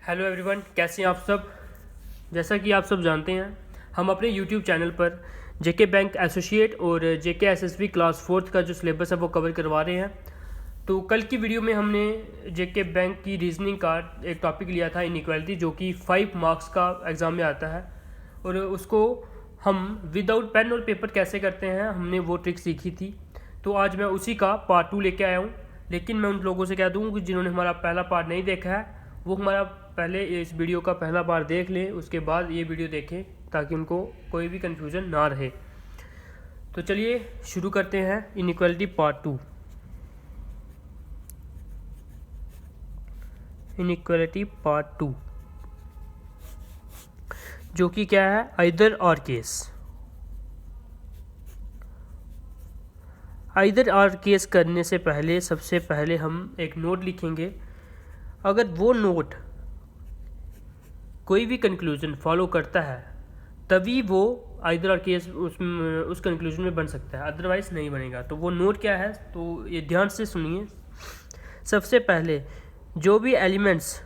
Hello everyone, कैसे हैं आप सब। जैसा कि आप सब जानते हैं, हम अपने यूट्यूब चैनल पर जेके बैंक एसोसिएट और जेके एसएसबी क्लास 4th का जो सिलेबस है वो कवर करवा रहे हैं। तो कल की वीडियो में हमने जेके बैंक की रीजनिंग का एक टॉपिक लिया था, इनइक्वालिटी, जो कि 5 मार्क्स का एग्ज़ाम में आता है। और उसको हम विदाउट पेन और पेपर कैसे करते हैं, हमने वो ट्रिक सीखी थी। तो आज मैं उसी का पार्ट 2 लेके आया हूँ। लेकिन मैं उन लोगों से कह दूँ कि जिन्होंने हमारा पहला पार्ट नहीं देखा है, वो हमारा पहले इस वीडियो का पहला पार्ट देख लें, उसके बाद ये वीडियो देखें, ताकि उनको कोई भी कन्फ्यूज़न ना रहे। तो चलिए शुरू करते हैं इनइक्वालिटी पार्ट 2। इनइक्वालिटी पार्ट 2 जो कि क्या है, either or case. Either or case करने से पहले सबसे पहले हम एक नोट लिखेंगे। अगर वो नोट कोई भी कंक्लूजन फॉलो करता है तभी वो आइदर और केस उस कंक्लूजन में बन सकता है, अदरवाइज नहीं बनेगा। तो वो नोट क्या है, तो ये ध्यान से सुनिए। सबसे पहले जो भी एलिमेंट्स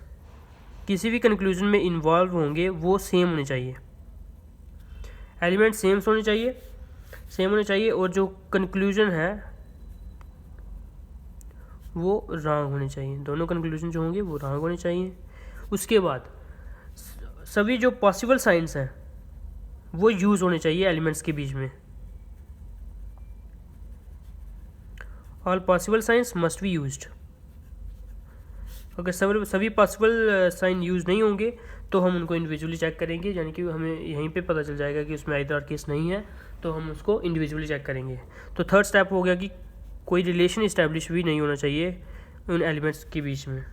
किसी भी कंक्लूजन में इन्वॉल्व होंगे वो सेम होने चाहिए। एलिमेंट सेम होने चाहिए और जो कंक्लूजन है वो रॉन्ग होने चाहिए। दोनों कंक्लूजन जो होंगे वो रॉन्ग होने चाहिए। उसके बाद सभी जो पॉसिबल साइंस हैं वो यूज़ होने चाहिए एलिमेंट्स के बीच में। All possible science must be used. अगर सभी पॉसिबल साइन यूज़ नहीं होंगे तो हम उनको इंडिविजुअली चेक करेंगे, यानी कि हमें यहीं पे पता चल जाएगा कि उसमें आइदर और केस नहीं है, तो हम उसको इंडिविजुअली चेक करेंगे। तो थर्ड स्टेप हो गया कि कोई रिलेशन इस्टेब्लिश भी नहीं होना चाहिए उन एलिमेंट्स के बीच में।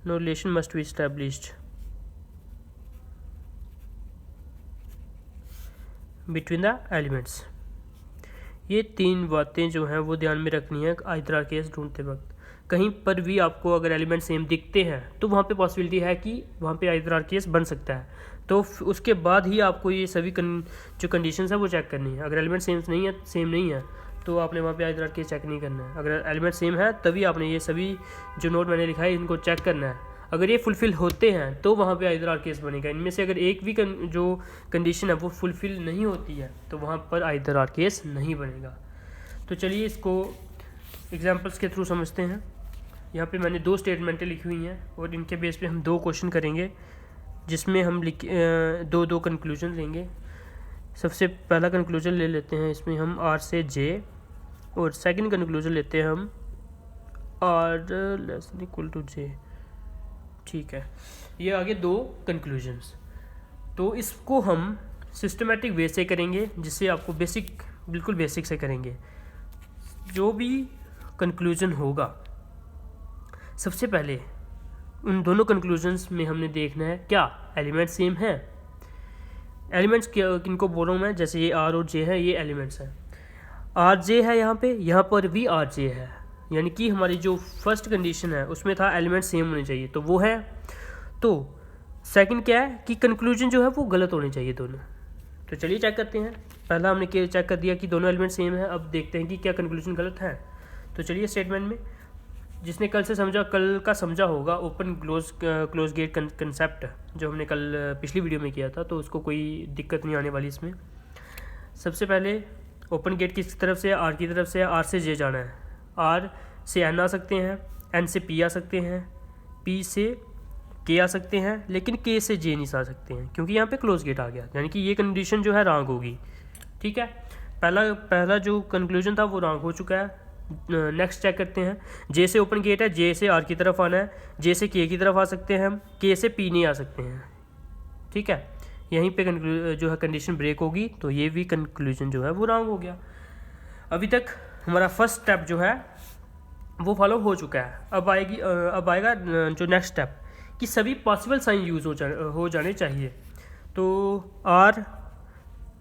No relation must be established between the elements. ये 3 बातें जो हैं वो ध्यान में रखनी है आइदर और केस ढूंढते वक्त। कहीं पर भी आपको अगर एलिमेंट सेम दिखते हैं तो वहाँ पे पॉसिबिलिटी है कि वहाँ पे आइदर और केस बन सकता है। तो उसके बाद ही आपको ये सभी जो कंडीशंस है वो चेक करनी है। अगर एलिमेंट सेम नहीं है तो आपने वहाँ पे आइदर और केस चेक नहीं करना है। अगर एलिमेंट सेम है तभी आपने ये सभी जो नोट मैंने लिखा है इनको चेक करना है। अगर ये फुलफ़िल होते हैं तो वहाँ पे आइदर और केस बनेगा। इनमें से अगर एक भी जो कंडीशन है वो फुलफ़िल नहीं होती है तो वहाँ पर आइदर और केस नहीं बनेगा। तो चलिए इसको एग्जांपल्स के थ्रू समझते हैं। यहाँ पे मैंने 2 स्टेटमेंटें लिखी हुई हैं और इनके बेस पे हम 2 क्वेश्चन करेंगे, जिसमें हम दो कंक्लूजन लेंगे। सबसे पहला कंक्लूजन ले लेते हैं, इसमें हम आर से जे, और सेकंड कंक्लूजन लेते हैं हम are less than equal to J. ठीक है, ये आगे 2 कंक्लूजन्स। तो इसको हम सिस्टमेटिक वे से करेंगे, जिससे आपको बिल्कुल बेसिक से करेंगे। जो भी कंक्लूजन होगा सबसे पहले उन दोनों कंक्लूजन्स में हमने देखना है क्या एलिमेंट सेम है। एलिमेंट्स किनको बोल रहा हूँ मैं, जैसे ये आर और जे है, ये एलिमेंट्स हैं। आर जे है यहाँ पर भी आर जे है, यानी कि हमारी जो फर्स्ट कंडीशन है उसमें था एलिमेंट सेम होने चाहिए, तो वो है। तो सेकंड क्या है कि कंक्लूजन जो है वो गलत होने चाहिए दोनों। तो चलिए चेक करते हैं। पहला हमने चेक कर दिया कि दोनों एलिमेंट सेम है, अब देखते हैं कि क्या कंक्लूजन गलत है। तो चलिए स्टेटमेंट में, जिसने कल का समझा होगा ओपन क्लोज गेट कंसेप्ट, जो हमने कल पिछली वीडियो में किया था, तो उसको कोई दिक्कत नहीं आने वाली इसमें। सबसे पहले ओपन गेट किस तरफ से, आर की तरफ से, आर से जे जाना है। आर से एन आ सकते हैं, एन से पी आ सकते हैं, पी से के आ सकते हैं, लेकिन के से जे नहीं आ सकते हैं क्योंकि यहाँ पे क्लोज गेट आ गया, यानी कि ये कंडीशन जो है रॉन्ग होगी। ठीक है, पहला जो कंक्लूजन था वो रॉन्ग हो चुका है। नेक्स्ट चेक करते हैं। जे से ओपन गेट है, जे से आर की तरफ आना है, जे से के की तरफ आ सकते हैं हम, के से पी नहीं आ सकते हैं। ठीक है, यहीं पे जो है कंडीशन ब्रेक होगी, तो ये भी कंक्लूजन जो है वो रॉन्ग हो गया। अभी तक हमारा फर्स्ट स्टेप जो है वो फॉलो हो चुका है। अब आएगा जो नेक्स्ट स्टेप कि सभी पॉसिबल साइन यूज़ हो जाने चाहिए। तो आर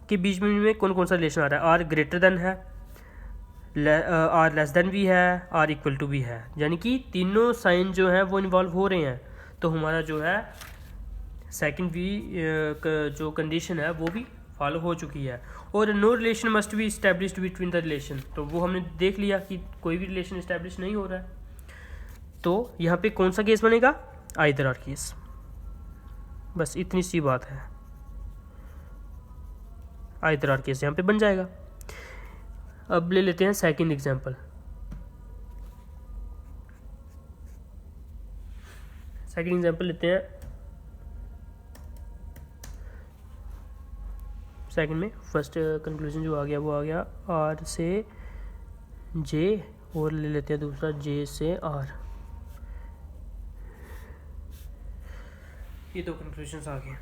के बीच में कौन कौन सा रिलेशन आ रहा है, आर ग्रेटर देन है, आर लेस देन भी है, आर इक्वल टू भी है, यानी कि तीनों साइन जो हैं वो इन्वॉल्व हो रहे हैं। तो हमारा जो है सेकंड भी जो कंडीशन है वो भी फॉलो हो चुकी है। और no relation must be established between the relation, तो वो हमने देख लिया कि कोई भी रिलेशन इस्टेब्लिश नहीं हो रहा है। तो यहाँ पे कौन सा केस बनेगा, आइदर आर केस। बस इतनी सी बात है, आइदर आर केस यहाँ पे बन जाएगा। अब ले लेते हैं सेकंड एग्जांपल। सेकंड एग्जांपल लेते हैं। सेकंड में फर्स्ट कंक्लूजन जो आ गया वो आ गया आर से जे, और ले लेते हैं दूसरा जे से आर। ये दो कंक्लूजन्स आ गए।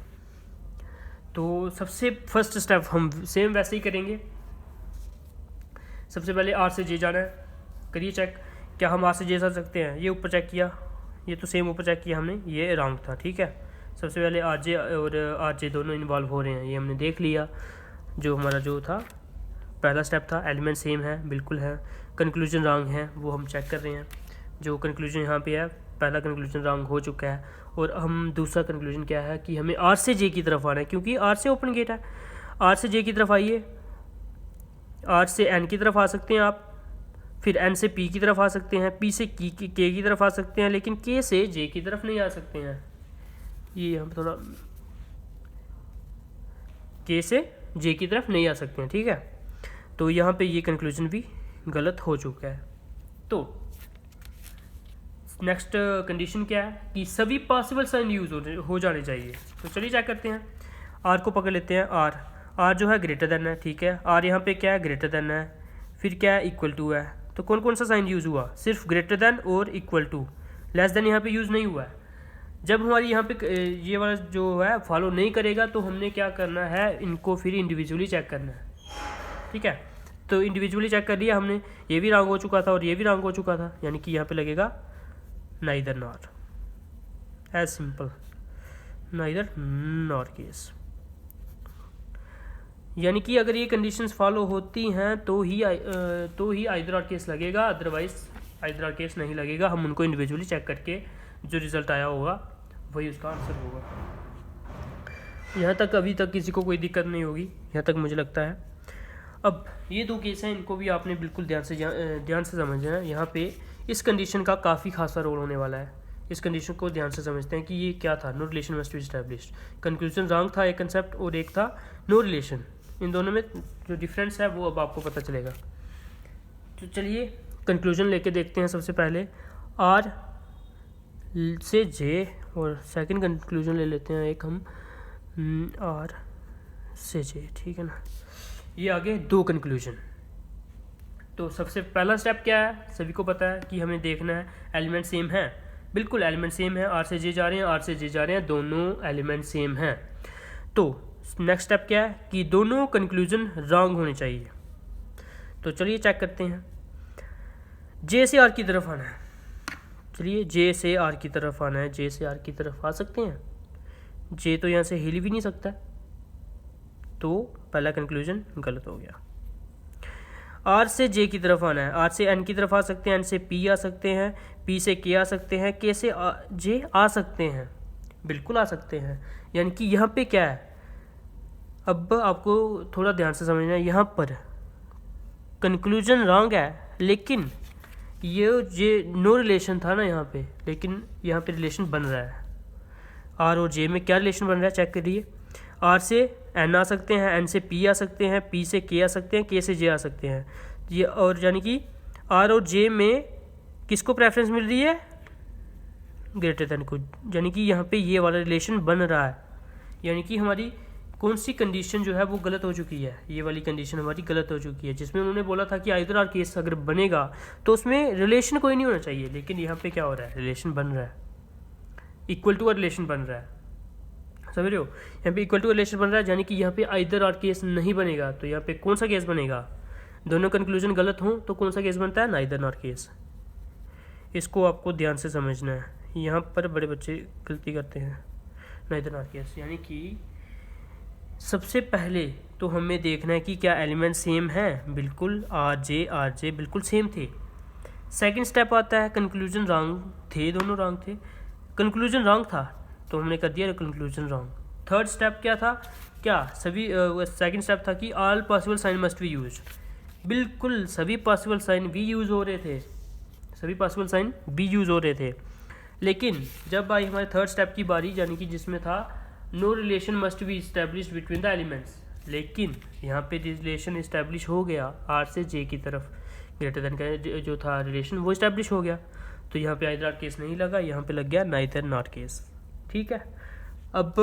तो सबसे फर्स्ट स्टेप हम सेम वैसे ही करेंगे। सबसे पहले आर से जे जाना है, करिए चेक क्या हम आर से जे जा सकते हैं। ये ऊपर चेक किया, ये तो सेम ऊपर चेक किया हमने, ये रॉन्ग था, ठीक है। सबसे पहले आर जे और आर जे दोनों इन्वॉल्व हो रहे हैं, ये हमने देख लिया। जो हमारा जो था पहला स्टेप था, एलिमेंट सेम है, बिल्कुल है। कंक्लूजन रॉन्ग है, वो हम चेक कर रहे हैं। जो कंक्लूजन यहाँ पे है, पहला कंक्लूजन रॉन्ग हो चुका है। और हम दूसरा कंक्लूजन क्या है कि हमें आर से जे की तरफ आना है, क्योंकि आर से ओपन गेट है। आर से जे की तरफ आइए, आर से एन की तरफ आ सकते हैं आप, फिर एन से पी की तरफ आ सकते हैं, पी से के की तरफ आ सकते हैं, लेकिन के से जे की तरफ नहीं आ सकते हैं। ये हम थोड़ा के से जे की तरफ नहीं आ सकते हैं, ठीक है। तो यहाँ पे ये कंक्लूजन भी गलत हो चुका है। तो नेक्स्ट कंडीशन क्या है कि सभी पॉसिबल साइन यूज हो जाने चाहिए। तो चलिए चेक करते हैं। आर को पकड़ लेते हैं, आर जो है ग्रेटर देन है, ठीक है। आर यहाँ पे क्या है, ग्रेटर देन है, फिर क्या है, इक्वल टू है। तो कौन कौन सा साइन यूज़ हुआ, सिर्फ ग्रेटर देन और इक्वल टू, लेस देन यहाँ पे यूज़ नहीं हुआ है। जब हमारी यहाँ पे ये वाला जो है फॉलो नहीं करेगा तो हमने क्या करना है, इनको फिर इंडिविजुअली चेक करना है, ठीक है। तो इंडिविजुअली चेक कर लिया हमने, ये भी रॉन्ग हो चुका था और ये भी रॉन्ग हो चुका था, यानी कि यहाँ पे लगेगा neither nor, as simple, neither nor case. यानी कि अगर ये कंडीशंस फॉलो होती हैं तो ही आइदर और केस लगेगा, अदरवाइज आइदर और केस नहीं लगेगा। हम उनको इंडिविजुअली चेक करके जो रिज़ल्ट आया होगा वही उसका आंसर होगा। यहाँ तक अभी तक किसी को कोई दिक्कत नहीं होगी, यहाँ तक मुझे लगता है। अब ये दो केस हैं, इनको भी आपने बिल्कुल ध्यान से समझना है। यहाँ पे इस कंडीशन का काफ़ी खासा रोल होने वाला है। इस कंडीशन को ध्यान से समझते हैं कि ये क्या था, no relation must be established. Conclusion wrong था एक कंसेप्ट, और एक था नो रिलेशन। इन दोनों में जो डिफरेंस है वो अब आपको पता चलेगा। तो चलिए कंक्लूजन लेके देखते हैं। सबसे पहले आर से जे, और सेकंड कंक्लूजन ले लेते हैं एक हम आर से जे, ठीक है ना। ये आगे दो कंक्लूजन। तो सबसे पहला स्टेप क्या है, सभी को पता है कि हमें देखना है एलिमेंट सेम है, बिल्कुल एलिमेंट सेम है। आर से जे जा रहे हैं, आर से जे जा रहे हैं, दोनों एलिमेंट सेम हैं। तो नेक्स्ट स्टेप क्या है कि दोनों कंक्लूजन रॉन्ग होने चाहिए। तो चलिए चेक करते हैं। जे से आर की तरफ आना है, चलिए जे से आर की तरफ आना है। जे से आर की तरफ आ सकते हैं, जे तो यहाँ से हिल भी नहीं सकता, तो पहला कंक्लूजन गलत हो गया। आर से जे की तरफ आना है, आर से एन की तरफ आ सकते हैं, एन से पी आ सकते हैं, पी से के आ सकते हैं, के से जे आ सकते हैं, बिल्कुल आ सकते हैं। यानी कि यहाँ पे क्या है, अब आपको थोड़ा ध्यान से समझना है। यहाँ पर कंक्लूजन रॉन्ग है, लेकिन ये नो रिलेशन था ना यहाँ पे, लेकिन यहाँ पे रिलेशन बन रहा है। आर और जे में क्या रिलेशन बन रहा है चेक करिए। आर से एन आ सकते हैं, एन से पी आ सकते हैं, पी से के आ सकते हैं, के से जे आ सकते हैं। ये और यानी कि आर और जे में किसको प्रेफरेंस मिल रही है, ग्रेटर देन को। यानी कि यहाँ पे ये वाला रिलेशन बन रहा है। यानी कि हमारी कौन सी कंडीशन जो है वो गलत हो चुकी है, ये वाली कंडीशन हमारी गलत हो चुकी है, जिसमें उन्होंने बोला था कि आइदर आर केस अगर बनेगा तो उसमें रिलेशन कोई नहीं होना चाहिए, लेकिन यहाँ पे क्या हो रहा है, रिलेशन बन रहा है, इक्वल टू रिलेशन बन रहा है। समझ रहे हो, यहाँ पे इक्वल टू रिलेशन बन रहा है, यानी कि यहाँ पे आइदर आर केस नहीं बनेगा। तो यहाँ पे कौन सा केस बनेगा, दोनों कंक्लूजन गलत हों तो कौन सा केस बनता है, नाइदर नॉर केस। इसको आपको ध्यान से समझना है, यहाँ पर बड़े बच्चे गलती करते हैं। नाइदर नॉर केस यानी कि सबसे पहले तो हमें देखना है कि क्या एलिमेंट सेम है, बिल्कुल आर जे बिल्कुल सेम थे। सेकंड स्टेप आता है कंक्लूजन रॉन्ग थे, दोनों रॉन्ग थे। कंक्लूजन रॉन्ग था तो हमने कर दिया कंक्लूजन रॉन्ग। थर्ड स्टेप क्या था, क्या सभी सेकंड स्टेप था कि all possible sign must be use, बिल्कुल सभी पॉसिबल साइन भी यूज़ हो रहे थे, सभी पॉसिबल साइन भी यूज़ हो रहे थे। लेकिन जब आई हमारे थर्ड स्टेप की बारी, यानी कि जिसमें था no relation must be establish between the elements, लेकिन यहाँ पे रिलेशन इस्टेब्लिश हो गया आर से जे की तरफ, ग्रेटर देन का जो था रिलेशन वो इस्टेब्लिश हो गया, तो यहाँ पे आइदर केस नहीं लगा, यहाँ पे लग गया नाइदर नॉट केस। ठीक है, अब